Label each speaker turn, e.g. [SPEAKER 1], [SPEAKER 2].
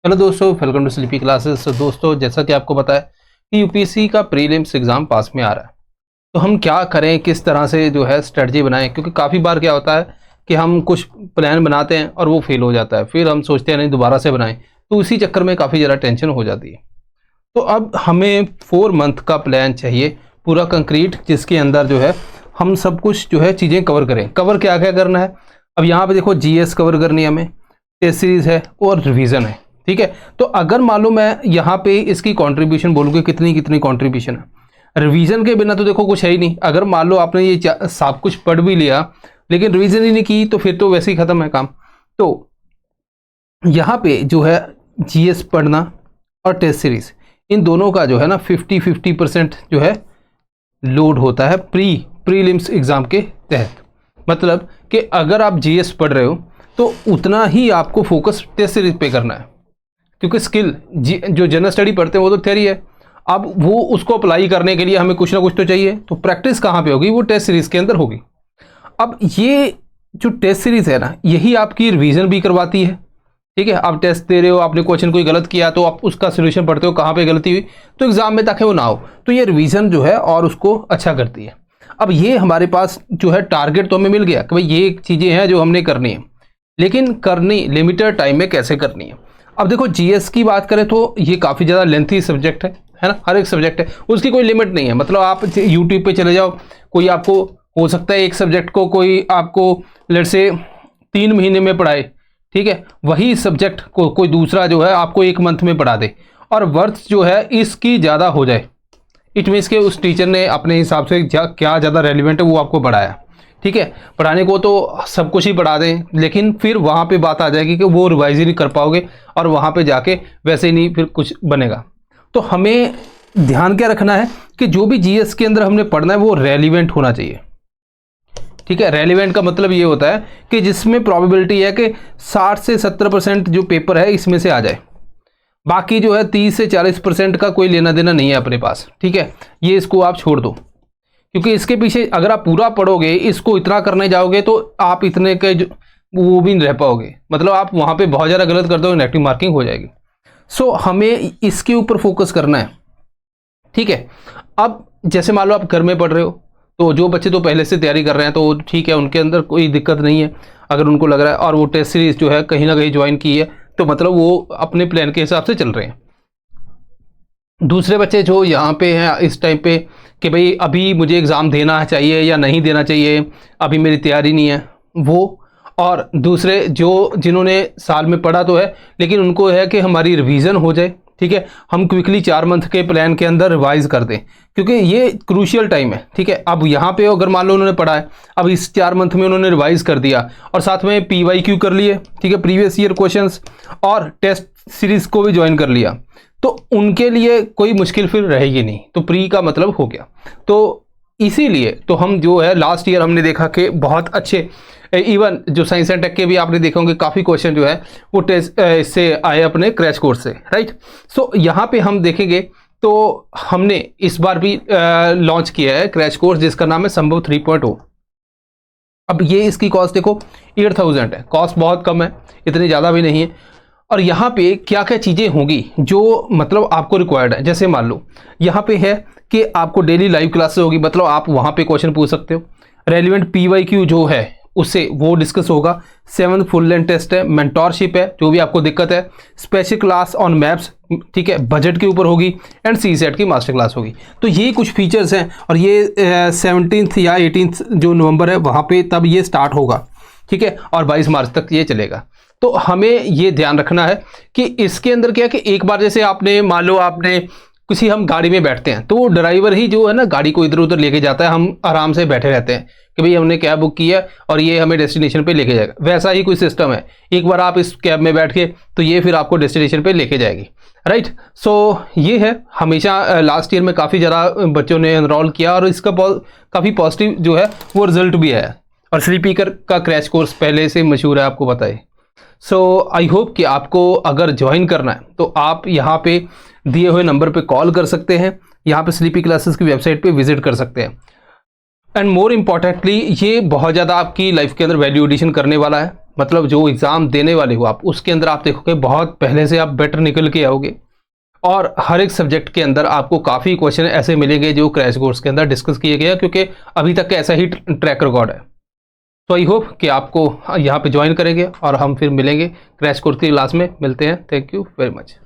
[SPEAKER 1] Hello दोस्तों, welcome to sleepy classes. तो दोस्तों, जैसा कि आपको पता है कि यूपीएससी का प्रीलिम्स एग्ज़ाम पास में आ रहा है, तो हम क्या करें, किस तरह से जो है स्ट्रेटजी बनाएं। क्योंकि काफ़ी बार क्या होता है कि हम कुछ प्लान बनाते हैं और वो फेल हो जाता है, फिर हम सोचते हैं नहीं दोबारा से बनाएं, तो उसी चक्कर में काफ़ी ज़्यादा टेंशन हो जाती है। तो अब हमें 4 मंथ का प्लान चाहिए, पूरा कंक्रीट, जिसके अंदर जो है हम सब कुछ जो है चीज़ें कवर करें। कवर क्या क्या करना है, अब यहाँ पे देखो, जीएस कवर करनी है हमें, टेस्ट सीरीज़ है और रिवीजन है। ठीक है, तो अगर मान लो मैं यहाँ पे इसकी कंट्रीब्यूशन बोलूँगी, कितनी कितनी कंट्रीब्यूशन है। रिवीजन के बिना तो देखो कुछ है ही नहीं। अगर मान लो आपने ये सब कुछ पढ़ भी लिया लेकिन रिवीजन ही नहीं की, तो फिर तो वैसे ही ख़त्म है काम। तो यहाँ पे जो है जीएस पढ़ना और टेस्ट सीरीज़, इन दोनों का जो है ना 50-50% जो है लोड होता है प्रीलिम्स एग्ज़ाम के तहत। मतलब कि अगर आप जीएस पढ़ रहे हो तो उतना ही आपको फोकस टेस्ट सीरीज पे करना है, क्योंकि स्किल जो जनरल स्टडी पढ़ते हैं वो तो थ्योरी है। अब वो उसको अप्लाई करने के लिए हमें कुछ ना कुछ तो चाहिए, तो प्रैक्टिस कहाँ पे होगी, वो टेस्ट सीरीज़ के अंदर होगी। अब ये जो टेस्ट सीरीज़ है ना, यही आपकी रिवीजन भी करवाती है। ठीक है, आप टेस्ट दे रहे हो, आपने क्वेश्चन कोई गलत किया तो आप उसका सोल्यूशन पढ़ते हो कहाँ पे गलती हुई, तो एग्जाम में ताकि वो ना हो, तो ये रिवीजन जो है और उसको अच्छा करती है। अब ये हमारे पास जो है टारगेट तो हमें मिल गया कि भाई ये चीज़ें हैं जो हमने करनी है, लेकिन करनी लिमिटेड टाइम में कैसे करनी है। अब देखो, जीएस की बात करें तो ये काफ़ी ज़्यादा लेंथी सब्जेक्ट है ना, हर एक सब्जेक्ट है, उसकी कोई लिमिट नहीं है। मतलब आप यूट्यूब पे चले जाओ, कोई आपको हो सकता है एक सब्जेक्ट को कोई आपको लेट से 3 महीने में पढ़ाए, ठीक है, वही सब्जेक्ट को कोई दूसरा जो है आपको 1 मंथ में पढ़ा दे और वर्थ जो है इसकी ज़्यादा हो जाए। इट मीन्स के उस टीचर ने अपने हिसाब से क्या ज़्यादा रेलिवेंट है वो आपको पढ़ाया। ठीक है, पढ़ाने को तो सब कुछ ही पढ़ा दें, लेकिन फिर वहाँ पे बात आ जाएगी कि वो रिवाइज ही नहीं कर पाओगे और वहाँ पे जाके वैसे ही नहीं फिर कुछ बनेगा। तो हमें ध्यान क्या रखना है कि जो भी जीएस के अंदर हमने पढ़ना है वो रेलिवेंट होना चाहिए। ठीक है, रेलिवेंट का मतलब ये होता है कि जिसमें प्रोबेबिलिटी है कि 60 से 70% जो पेपर है इसमें से आ जाए, बाकी जो है 30 से 40% का कोई लेना देना नहीं है अपने पास। ठीक है, ये इसको आप छोड़ दो, क्योंकि इसके पीछे अगर आप पूरा पढ़ोगे, इसको इतना करने जाओगे तो आप इतने के वो भी नहीं रह पाओगे। मतलब आप वहाँ पे बहुत ज़्यादा गलत कर दोगे, नेगेटिव मार्किंग हो जाएगी। सो हमें इसके ऊपर फोकस करना है। ठीक है, अब जैसे मान लो आप घर में पढ़ रहे हो, तो जो बच्चे तो पहले से तैयारी कर रहे हैं तो ठीक है, उनके अंदर कोई दिक्कत नहीं है। अगर उनको लग रहा है और वो टेस्ट सीरीज जो है कहीं ना कहीं ज्वाइन की है, तो मतलब वो अपने प्लान के हिसाब से चल रहे हैं। दूसरे बच्चे जो यहाँ पे हैं इस टाइम पे कि भाई अभी मुझे एग्ज़ाम देना चाहिए या नहीं देना चाहिए, अभी मेरी तैयारी नहीं है, वो। और दूसरे जो जिन्होंने साल में पढ़ा तो है लेकिन उनको है कि हमारी रिवीजन हो जाए। ठीक है, हम क्विकली 4 मंथ के प्लान के अंदर रिवाइज कर दें, क्योंकि ये क्रूशियल टाइम है। ठीक है, अब यहाँ पे अगर मान लो उन्होंने पढ़ा है, अब इस 4 मंथ में उन्होंने रिवाइज कर दिया और साथ में PYQ कर लिए, ठीक है, प्रीवियस ईयर क्वेश्चंस, और टेस्ट सीरीज को भी ज्वाइन कर लिया, तो उनके लिए कोई मुश्किल फिर रहेगी नहीं। तो प्री का मतलब हो गया। तो इसीलिए तो हम जो है लास्ट ईयर हमने देखा कि बहुत अच्छे, इवन जो साइंस एंड टेक के भी आपने देखा होंगे, काफ़ी क्वेश्चन जो है वो टेस्ट इससे आए अपने क्रैश कोर्स से, राइट। सो यहाँ पे हम देखेंगे तो हमने इस बार भी लॉन्च किया है क्रैश कोर्स, जिसका नाम है संभव 3.0। अब ये इसकी कॉस्ट देखो 8000 है, कॉस्ट बहुत कम है, इतनी ज़्यादा भी नहीं है। और यहाँ पे क्या क्या चीज़ें होंगी जो मतलब आपको रिक्वायर्ड है, जैसे मान लो यहाँ पे है कि आपको डेली लाइव क्लासेस होगी, मतलब आप वहाँ पे क्वेश्चन पूछ सकते हो। रेलिवेंट PYQ जो है उससे वो डिस्कस होगा। 7th फुल लेंथ टेस्ट है, मेंटोरशिप है, जो भी आपको दिक्कत है, स्पेशल क्लास ऑन मैप्स, ठीक है, बजट के ऊपर होगी, एंड CSET की मास्टर क्लास होगी। तो ये कुछ फीचर्स हैं और ये 17 या 18 जो नवंबर है वहाँ पे तब ये स्टार्ट होगा। ठीक है, और 22 मार्च तक ये चलेगा। तो हमें ये ध्यान रखना है कि इसके अंदर क्या है कि एक बार जैसे आपने मान लो आपने किसी, हम गाड़ी में बैठते हैं तो वो ड्राइवर ही जो है ना गाड़ी को इधर उधर लेके जाता है, हम आराम से बैठे रहते हैं कि भाई हमने कैब बुक की है और ये हमें डेस्टिनेशन पे लेके जाएगा। वैसा ही कोई सिस्टम है, एक बार आप इस कैब में बैठ के तो ये फिर आपको डेस्टिनेशन पे लेके जाएगी, राइट। सो ये है, हमेशा लास्ट ईयर में काफ़ी ज़्यादा बच्चों ने एनरोल किया और इसका काफ़ी पॉजिटिव जो है वो रिजल्ट भी है। और स्लीपी का क्रैश कोर्स पहले से मशहूर है, आपको पता है। सो आई होप कि आपको अगर ज्वाइन करना है तो आप यहाँ पे दिए हुए नंबर पे कॉल कर सकते हैं, यहाँ पे स्लीपी क्लासेस की वेबसाइट पे विजिट कर सकते हैं। एंड मोर इम्पॉर्टेंटली ये बहुत ज़्यादा आपकी लाइफ के अंदर वैल्यू एडिशन करने वाला है। मतलब जो एग्ज़ाम देने वाले हो आप, उसके अंदर आप देखोगे बहुत पहले से आप बेटर निकल के आओगे। और हर एक सब्जेक्ट के अंदर आपको काफ़ी क्वेश्चन ऐसे मिलेंगे जो क्रैश कोर्स के अंदर डिस्कस किए गए हैं, क्योंकि अभी तक का ऐसा ही ट्रैक रिकॉर्ड है। तो आई होप कि आपको यहाँ पे ज्वाइन करेंगे और हम फिर मिलेंगे क्रैश कोर्स की क्लास में। मिलते हैं। Thank you very much.